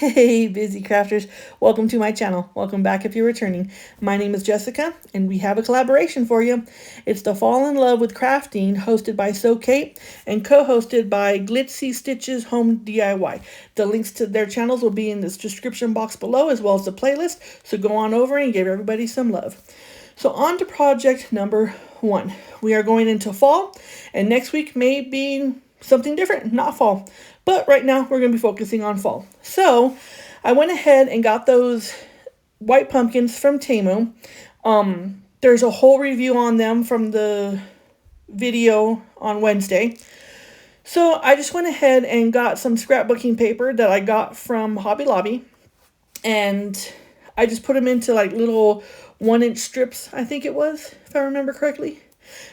Hey, busy crafters. Welcome to my channel. Welcome back if you're returning. My name is Jessica, and we have a collaboration for you. It's the Fall in Love with Crafting, hosted by So Kate and co-hosted by Glitzy Stitches Home DIY. The links to their channels will be in this description box below, as well as the playlist, so go on over and give everybody some love. So on to project number 1. We are going into fall, and next week may be something different, not fall. But right now, we're going to be focusing on fall. So, I went ahead and got those white pumpkins from TEMU. There's a whole review on them from the video on Wednesday. So, I just went ahead and got some scrapbooking paper that I got from Hobby Lobby. And I just put them into like little 1-inch strips, I think it was, if I remember correctly.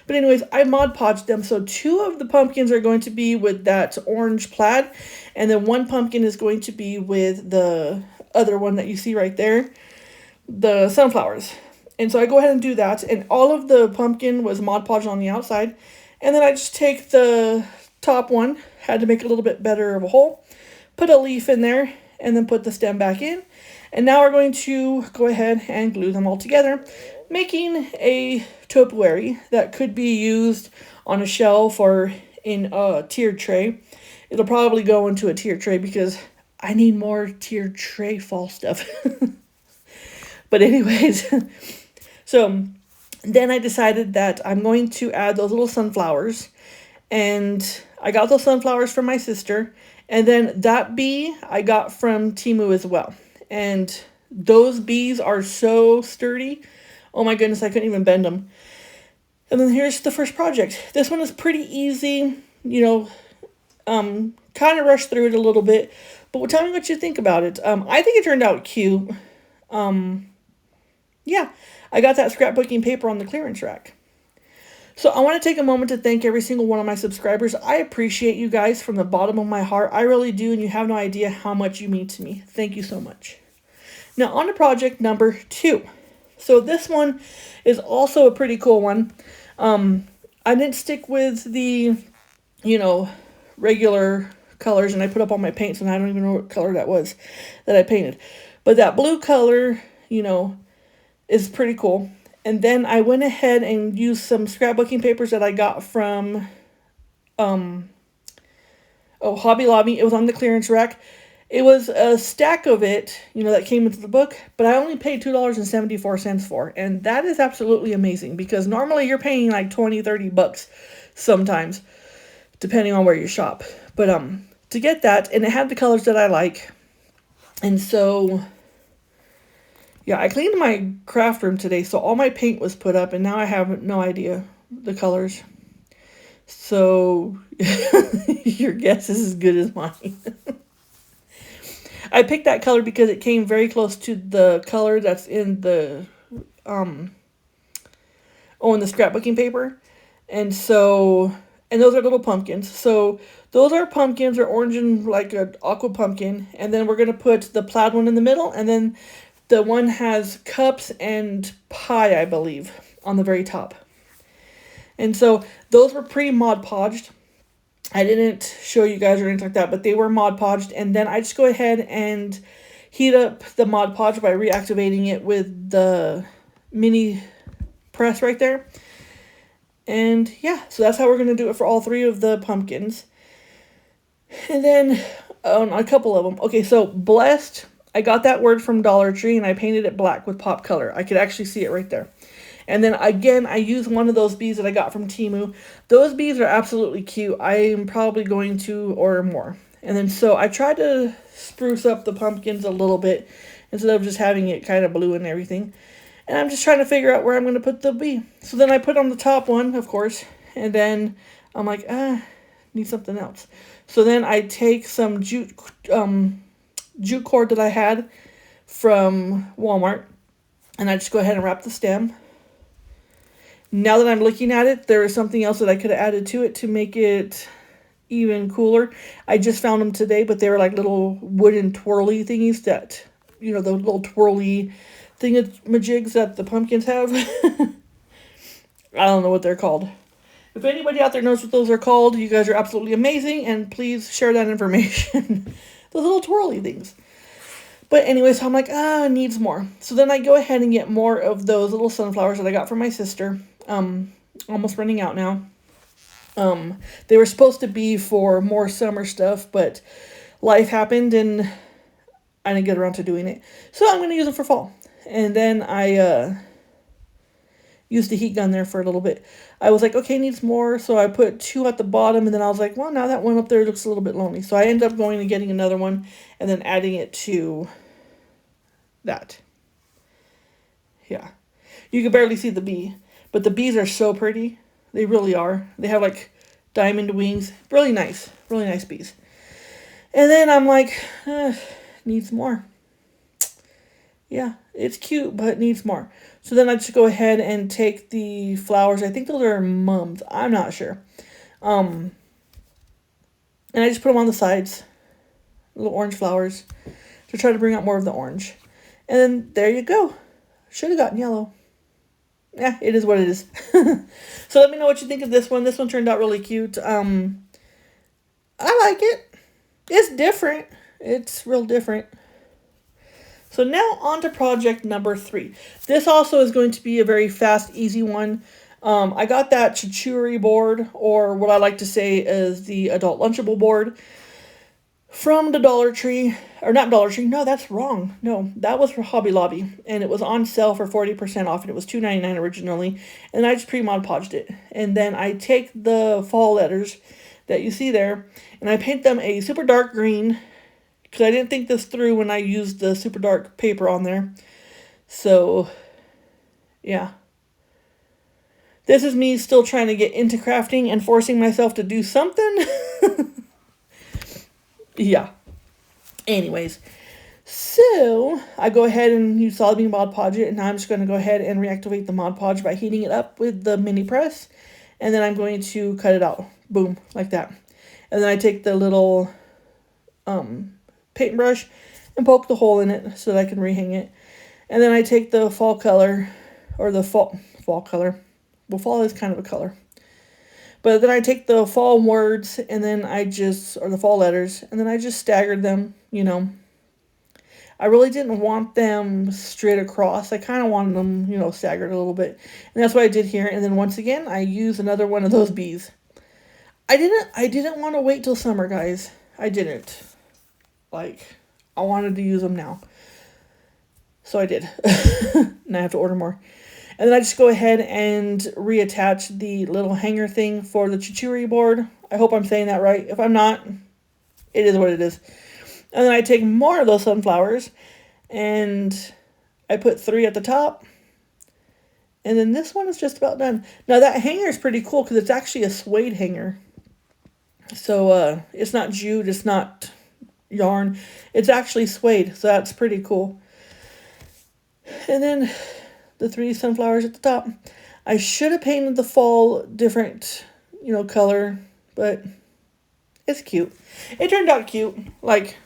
But anyways, I Mod Podged them. So 2 of the pumpkins are going to be with that orange plaid. And then 1 pumpkin is going to be with the other one that you see right there. The sunflowers. And so I go ahead and do that. And all of the pumpkin was Mod Podged on the outside. And then I just take the top one. Had to make a little bit better of a hole. Put a leaf in there. And then put the stem back in. And now we're going to go ahead and glue them all together, making a topiary that could be used on a shelf or in a tiered tray. It'll probably go into a tiered tray because I need more tiered tray fall stuff. But anyways, so then I decided that I'm going to add those little sunflowers. And I got those sunflowers from my sister. And then that bee I got from TEMU as well. And those bees are so sturdy. Oh my goodness, I couldn't even bend them. And then here's the first project. This one is pretty easy, kind of rushed through it a little bit. But tell me what you think about it. I think it turned out cute. Yeah, I got that scrapbooking paper on the clearance rack. So I want to take a moment to thank every single one of my subscribers. I appreciate you guys from the bottom of my heart. I really do, and you have no idea how much you mean to me. Thank you so much. Now on to project number 2. So this one is also a pretty cool one. I didn't stick with the, regular colors, and I put up all my paints, and I don't even know what color that was that I painted. But that blue color, is pretty cool. And then I went ahead and used some scrapbooking papers that I got from Hobby Lobby. It was on the clearance rack. It was a stack of it, that came into the book, but I only paid $2.74 for. And that is absolutely amazing because normally you're paying like $20-$30 sometimes, depending on where you shop. But to get that, and it had the colors that I like. And so yeah, I cleaned my craft room today, so all my paint was put up, and now I have no idea the colors. So, your guess is as good as mine. I picked that color because it came very close to the color that's in the, in the scrapbooking paper. And so, and those are little pumpkins. So, those are pumpkins, or orange and like an aqua pumpkin. And then we're going to put the plaid one in the middle, and then the one has cups and pie, I believe, on the very top. And so those were pre-Mod Podged. I didn't show you guys or anything like that, but they were Mod Podged. And then I just go ahead and heat up the Mod Podge by reactivating it with the mini press right there. And yeah, so that's how we're going to do it for all 3 of the pumpkins. And then on a couple of them. Okay, so Blessed, I got that word from Dollar Tree, and I painted it black with pop color. I could actually see it right there. And then again, I used one of those bees that I got from TEMU. Those bees are absolutely cute. I am probably going to order more. And then so I tried to spruce up the pumpkins a little bit instead of just having it kind of blue and everything. And I'm just trying to figure out where I'm going to put the bee. So then I put on the top one, of course. And then I'm like, need something else. So then I take some jute cord that I had from Walmart, and I just go ahead and wrap the stem. Now that I'm looking at it, there is something else that I could have added to it to make it even cooler. I just found them today, but they were like little wooden twirly thingies that, the little twirly thingamajigs that the pumpkins have. I don't know what they're called. If anybody out there knows what those are called, you guys are absolutely amazing, and please share that information. Those little twirly things. But anyway, so I'm like, it needs more. So then I go ahead and get more of those little sunflowers that I got from my sister. Almost running out now. They were supposed to be for more summer stuff, but life happened and I didn't get around to doing it. So I'm going to use them for fall. And then I used the heat gun there for a little bit. I was like, okay, needs more. So I put 2 at the bottom, and then I was like, well, now that one up there looks a little bit lonely. So I ended up going and getting another one and then adding it to that. Yeah. You can barely see the bee, but the bees are so pretty. They really are. They have like diamond wings. Really nice bees. And then I'm like, needs more. Yeah, it's cute, but it needs more. So then I just go ahead and take the flowers. I think those are mums. I'm not sure. And I just put them on the sides. Little orange flowers. To try to bring out more of the orange. And then there you go. Should have gotten yellow. Yeah, it is what it is. So let me know what you think of this one. This one turned out really cute. I like it. It's different. It's real different. So now on to project number 3. This also is going to be a very fast, easy one. I got that Topiary board, or what I like to say is the adult lunchable board, from the Dollar Tree. Or not Dollar Tree, no, that's wrong. No, that was for Hobby Lobby. And it was on sale for 40% off, and it was $2.99 originally. And I just pre-Mod Podged it. And then I take the fall letters that you see there, and I paint them a super dark green, because I didn't think this through when I used the super dark paper on there. So, yeah. This is me still trying to get into crafting and forcing myself to do something. Yeah. Anyways. So, I go ahead and you saw me Mod Podge it. And now I'm just going to go ahead and reactivate the Mod Podge by heating it up with the mini press. And then I'm going to cut it out. Boom. Like that. And then I take the little paintbrush and poke the hole in it so that I can rehang it. And then I take the fall color, or the fall color. Well, fall is kind of a color. But then I take the fall words, and then or the fall letters, and then I just staggered them, you know. I really didn't want them straight across. I kind of wanted them, you know, staggered a little bit. And that's what I did here. And then once again, I used another one of those bees. I didn't want to wait till summer, guys. I didn't. Like, I wanted to use them now. So I did. Now I have to order more. And then I just go ahead and reattach the little hanger thing for the Topiary board. I hope I'm saying that right. If I'm not, it is what it is. And then I take more of those sunflowers, and I put 3 at the top. And then this one is just about done. Now that hanger is pretty cool because it's actually a suede hanger. So it's not jute, it's not yarn. It's actually suede, so that's pretty cool. And then the 3 sunflowers at the top. I should have painted the fall different, you know, color, but it's cute. It turned out cute. Like,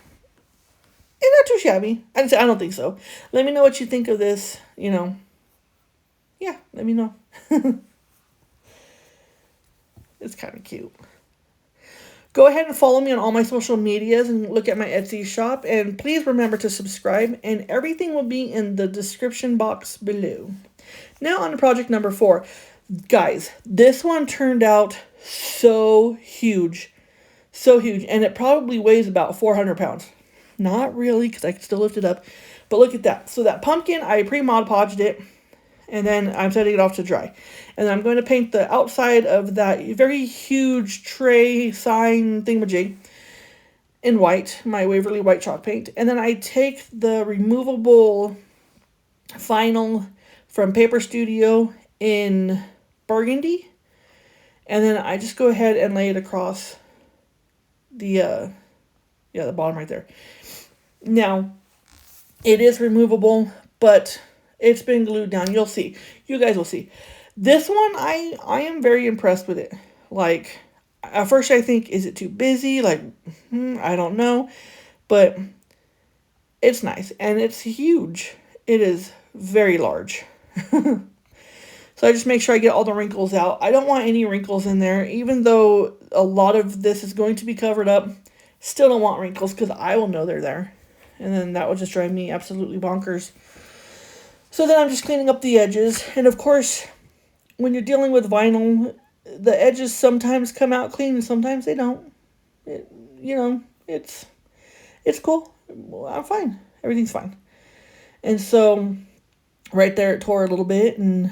it's not too shabby. I don't think so. Let me know what you think of this, you know. Yeah, let me know. It's kind of cute. Go ahead and follow me on all my social medias and look at my Etsy shop. And please remember to subscribe. And everything will be in the description box below. Now on to project number 4. Guys, this one turned out so huge. So huge. And it probably weighs about 400 pounds. Not really, because I can still lift it up. But look at that. So that pumpkin, I pre-Mod Podged it. And then I'm setting it off to dry. And then I'm going to paint the outside of that very huge tray sign thingamajig in white, my Waverly white chalk paint. And then I take the removable vinyl from Paper Studio in Burgandy. And then I just go ahead and lay it across the bottom right there. Now, it is removable, but it's been glued down. You'll see. You guys will see. This one, I am very impressed with it. Like, at first I think, is it too busy? Like, I don't know. But it's nice. And it's huge. It is very large. So I just make sure I get all the wrinkles out. I don't want any wrinkles in there. Even though a lot of this is going to be covered up, still don't want wrinkles because I will know they're there. And then that would just drive me absolutely bonkers. So then I'm just cleaning up the edges. And of course, when you're dealing with vinyl, the edges sometimes come out clean and sometimes they don't. It's cool. I'm fine. Everything's fine. And so right there it tore a little bit, and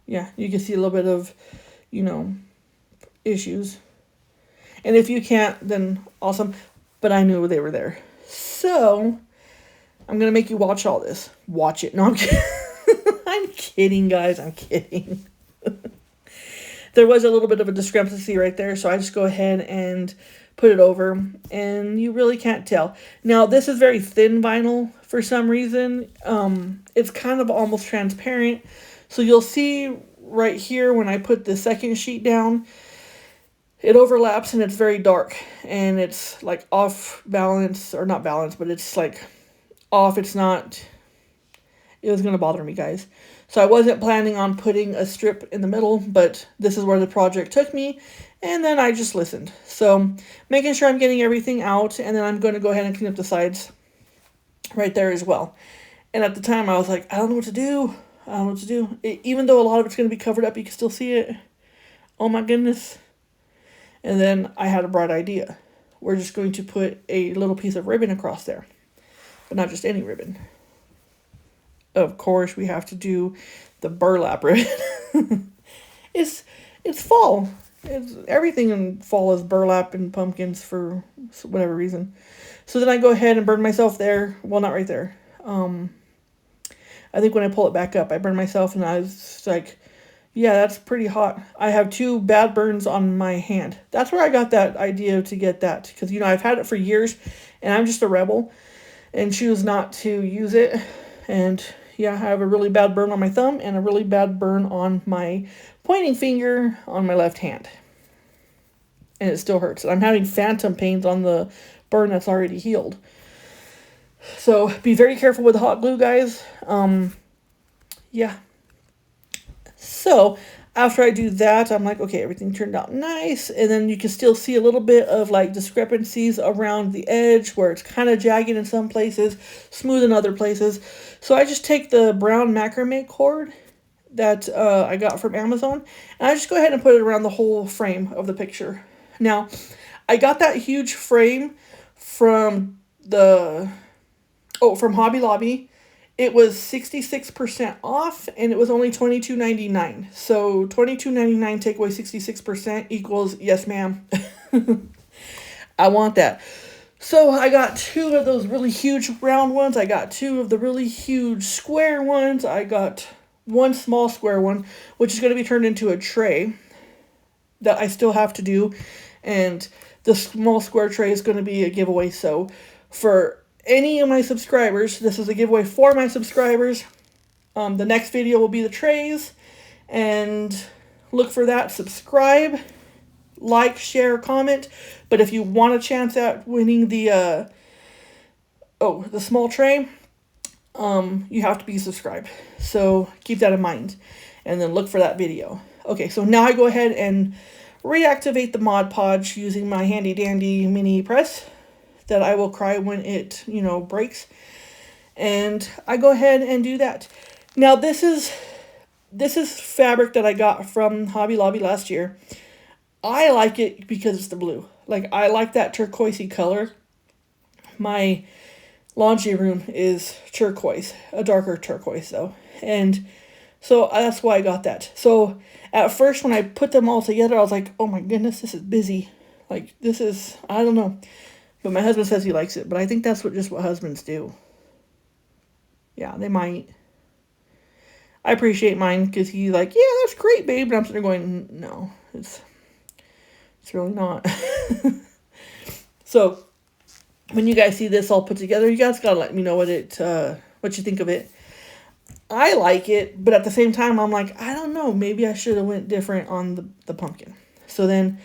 yeah, you can see a little bit of, issues. And if you can't, then awesome. But I knew they were there. So I'm going to make you watch all this. Watch it. No, I'm kidding. I'm kidding, guys. I'm kidding. There was a little bit of a discrepancy right there, so I just go ahead and put it over, and you really can't tell. Now, this is very thin vinyl for some reason. It's kind of almost transparent, so you'll see right here when I put the second sheet down, it overlaps and it's very dark, and it's like off balance, or not balance, but it's like off. It was going to bother me, guys. So I wasn't planning on putting a strip in the middle, but this is where the project took me, and then I just listened. So making sure I'm getting everything out, and then I'm going to go ahead and clean up the sides right there as well. And at the time I was like, I don't know what to do. Even though a lot of it's going to be covered up, you can still see it. Oh my goodness. And then I had a bright idea. We're just going to put a little piece of ribbon across there, but not just any ribbon. Of course, we have to do the burlap ribbon. It's fall. Everything in fall is burlap and pumpkins for whatever reason. So then I go ahead and burn myself there. Well, not right there. I think when I pull it back up, I burn myself, and I was like, yeah, that's pretty hot. I have 2 bad burns on my hand. That's where I got that idea to get that. Because, I've had it for years, and I'm just a rebel and choose not to use it. And yeah, I have a really bad burn on my thumb and a really bad burn on my pointing finger on my left hand. And it still hurts. I'm having phantom pains on the burn that's already healed. So be very careful with the hot glue, guys. Yeah. So after I do that, I'm like, okay, everything turned out nice. And then you can still see a little bit of like discrepancies around the edge where it's kind of jagged in some places, smooth in other places. So I just take the brown macrame cord that I got from Amazon, and I just go ahead and put it around the whole frame of the picture. Now, I got that huge frame from from Hobby Lobby. It was 66% off, and it was only $22.99. So $22.99 take away 66% equals yes, ma'am. I want that. So I got 2 of those really huge round ones. I got 2 of the really huge square ones. I got 1 small square one, which is going to be turned into a tray that I still have to do. And the small square tray is going to be a giveaway. So for any of my subscribers, this is a giveaway for my subscribers. The next video will be the trays, and look for that. Subscribe, like, share, comment. But if you want a chance at winning the small tray, you have to be subscribed. So keep that in mind, and then look for that video. Okay, so now I go ahead and reactivate the Mod Podge using my handy dandy mini press that I will cry when it, breaks. And I go ahead and do that. Now this is fabric that I got from Hobby Lobby last year. I like it because it's the blue. Like, I like that turquoisey color. My laundry room is turquoise, a darker turquoise though. And so that's why I got that. So at first when I put them all together, I was like, oh my goodness, this is busy. Like, this is, I don't know. But my husband says he likes it. But I think that's what husbands do. Yeah, they might. I appreciate mine because he's like, yeah, that's great, babe. But I'm sitting there going, no, it's really not. So when you guys see this all put together, you guys gotta let me know what you think of it. I like it, but at the same time, I'm like, I don't know. Maybe I should have went different on the pumpkin. So then,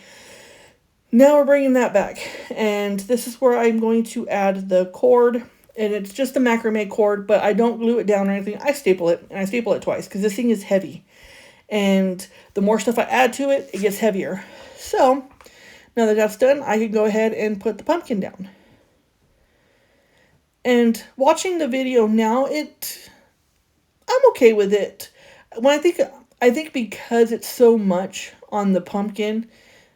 now we're bringing that back. And this is where I'm going to add the cord. And it's just a macrame cord, but I don't glue it down or anything. I staple it, and I staple it twice, because this thing is heavy. And the more stuff I add to it, it gets heavier. So, now that that's done, I can go ahead and put the pumpkin down. And watching the video now, I'm okay with it. When I think because it's so much on the pumpkin,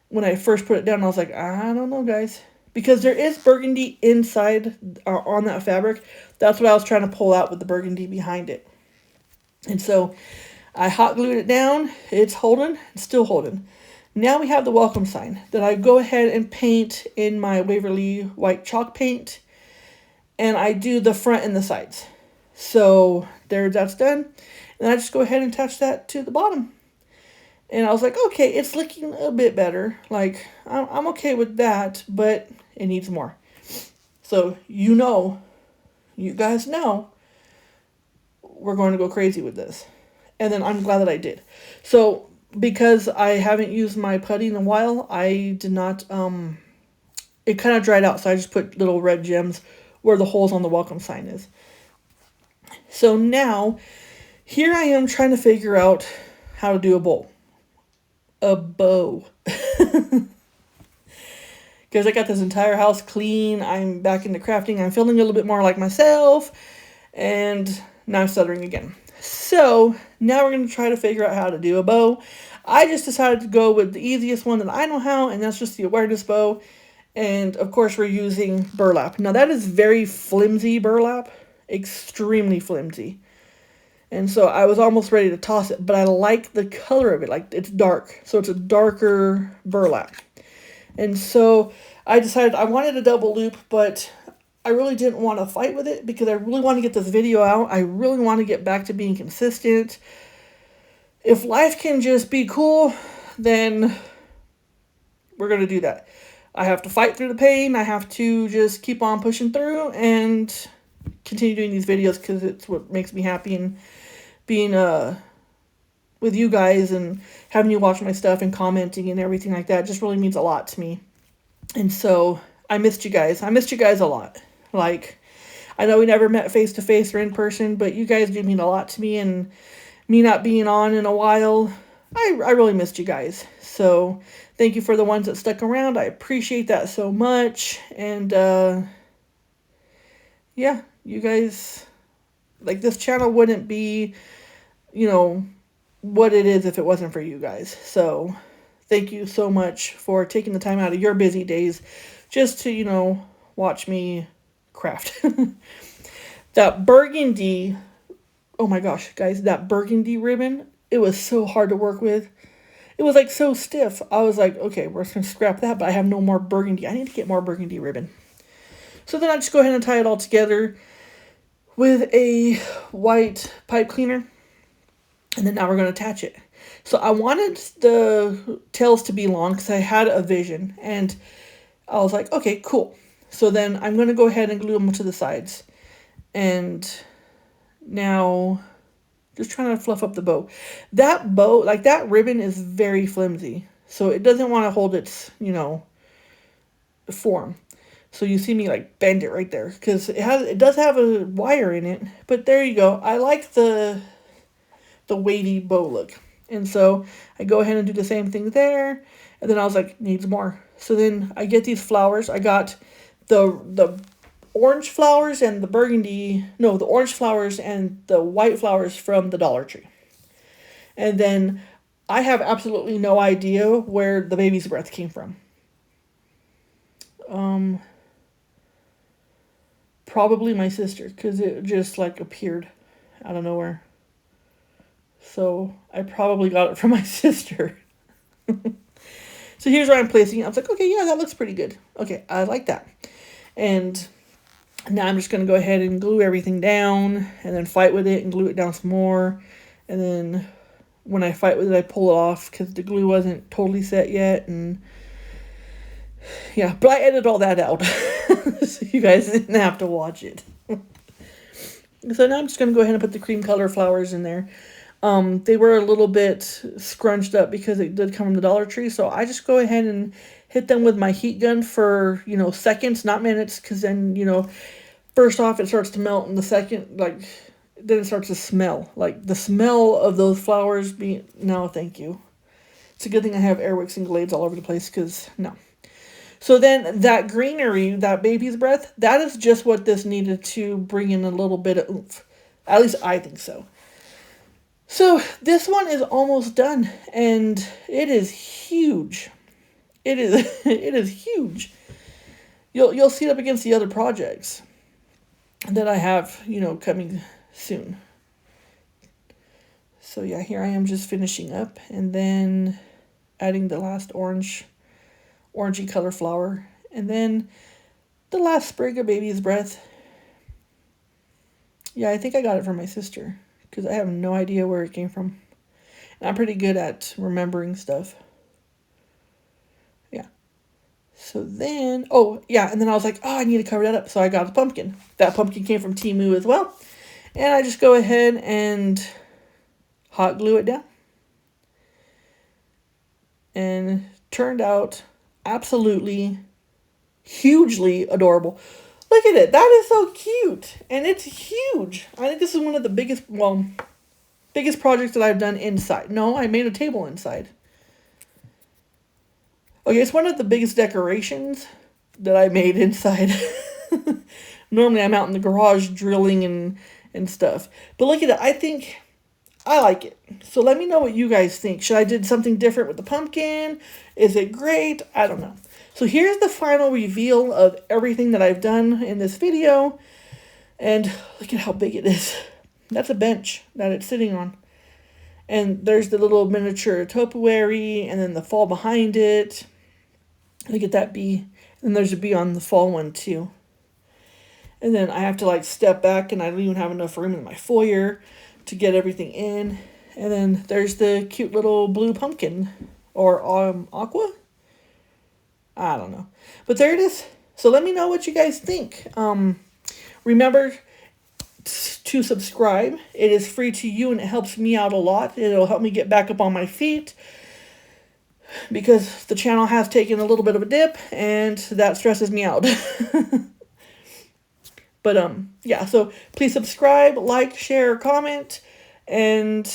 when I first put it down, I was like, I don't know, guys. Because there is burgundy inside on that fabric. That's what I was trying to pull out with the burgundy behind it. And so I hot glued it down. It's holding. It's still holding. Now we have the welcome sign that I go ahead and paint in my Waverly white chalk paint. And I do the front and the sides. So that's done. And I just go ahead and attach that to the bottom. And I was like, okay, it's looking a bit better. Like, I'm okay with that, but it needs more. So, you guys know, we're going to go crazy with this. And then I'm glad that I did. So, because I haven't used my putty in a while, I did not, it kind of dried out. So I just put little red gems where the holes on the welcome sign is. So now, here I am trying to figure out how to do a bowl. A bow. Because I got this entire house clean. I'm back into crafting. I'm feeling a little bit more like myself. And now I'm stuttering again. So now we're going to try to figure out how to do a bow. I just decided to go with the easiest one that I know how. And that's just the awareness bow. And of course we're using burlap. Now that is very flimsy burlap. Extremely flimsy. And so I was almost ready to toss it, but I like the color of it. Like, it's dark, so it's a darker burlap. And so I decided I wanted a double loop, but I really didn't want to fight with it because I really want to get this video out. I really want to get back to being consistent. If life can just be cool, then we're going to do that. I have to fight through the pain. I have to just keep on pushing through and continue doing these videos because it's what makes me happy, and being with you guys and having you watch my stuff and commenting and everything like that just really means a lot to me. And so I missed you guys. I missed you guys a lot. Like, I know we never met face to face or in person, but you guys do mean a lot to me, and me not being on in a while, I really missed you guys. So thank you for the ones that stuck around. I appreciate that so much. And yeah, you guys, like, this channel wouldn't be, what it is if it wasn't for you guys. So thank you so much for taking the time out of your busy days just to, watch me craft. That burgundy, oh my gosh, guys, that burgundy ribbon, it was so hard to work with. It was like so stiff. I was like, okay, we're just going to scrap that, but I have no more burgundy. I need to get more burgundy ribbon. So then I just go ahead and tie it all together with a white pipe cleaner. And then now we're going to attach it. So I wanted the tails to be long because I had a vision. And I was like, okay, cool. So then I'm going to go ahead and glue them to the sides. And now just trying to fluff up the bow. That bow, like, that ribbon is very flimsy. So it doesn't want to hold its, form. So you see me like bend it right there because it does have a wire in it. But there you go. I like the weighty bow look. And so I go ahead and do the same thing there. And then I was like, needs more. So then I get these flowers. I got the orange flowers and the the orange flowers and the white flowers from the Dollar Tree. And then I have absolutely no idea where the baby's breath came from. Probably my sister, because it just like appeared out of nowhere. So I probably got it from my sister. So here's where I'm placing it. I was like, okay, yeah, that looks pretty good. Okay, I like that. And now I'm just going to go ahead and glue everything down and then fight with it and glue it down some more. And then when I fight with it, I pull it off because the glue wasn't totally set yet. And yeah, but I edited all that out. So you guys didn't have to watch it. So now I'm just going to go ahead and put the cream color flowers in there. They were a little bit scrunched up because it did come from the Dollar Tree. So I just go ahead and hit them with my heat gun for, seconds, not minutes. Because then, first off, it starts to melt. And the second, then it starts to smell. Like, the smell of those flowers no, thank you. It's a good thing I have air wicks and glades all over the place because, no. So then that greenery, that baby's breath, that is just what this needed to bring in a little bit of oomph. At least I think so. So this one is almost done, and it is huge. It is it is huge. You'll see it up against the other projects that I have, coming soon. So yeah, here I am just finishing up, and then adding the last orangey color flower, and then the last sprig of baby's breath. Yeah, I think I got it from my sister, because I have no idea where it came from. And I'm pretty good at remembering stuff. Yeah. So then, oh, yeah, and then I was like, oh, I need to cover that up. So I got the pumpkin. That pumpkin came from TEMU as well. And I just go ahead and hot glue it down. And turned out absolutely hugely adorable. Look at it. That is so cute. And it's huge. I think this is one of the biggest projects that I've done inside. No, I made a table inside. Okay, it's one of the biggest decorations that I made inside. Normally I'm out in the garage drilling and stuff. But look at it. I think I like it. So let me know what you guys think. Should I do something different with the pumpkin? Is it great? I don't know. So here's the final reveal of everything that I've done in this video. And look at how big it is. That's a bench that it's sitting on. And there's the little miniature topiary, and then the fall behind it. Look at that bee. And there's a bee on the fall one too. And then I have to like step back, and I don't even have enough room in my foyer to get everything in. And then there's the cute little blue pumpkin, or aqua. I don't know, but there it is. So let me know what you guys think. Remember to subscribe. It is free to you, and it helps me out a lot. It'll help me get back up on my feet, because the channel has taken a little bit of a dip, and that stresses me out. But yeah, so please subscribe, like, share, comment, and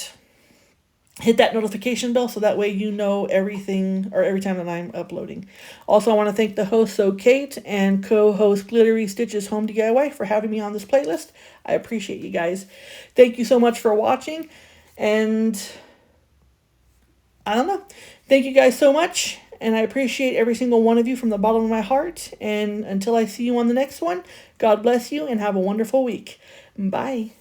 hit that notification bell so that way you know everything, or every time that I'm uploading. Also, I want to thank the host, So Kate, and co-host Glittery Stitches Home DIY for having me on this playlist. I appreciate you guys. Thank you so much for watching, and I don't know. Thank you guys so much, and I appreciate every single one of you from the bottom of my heart. And until I see you on the next one, God bless you and have a wonderful week. Bye.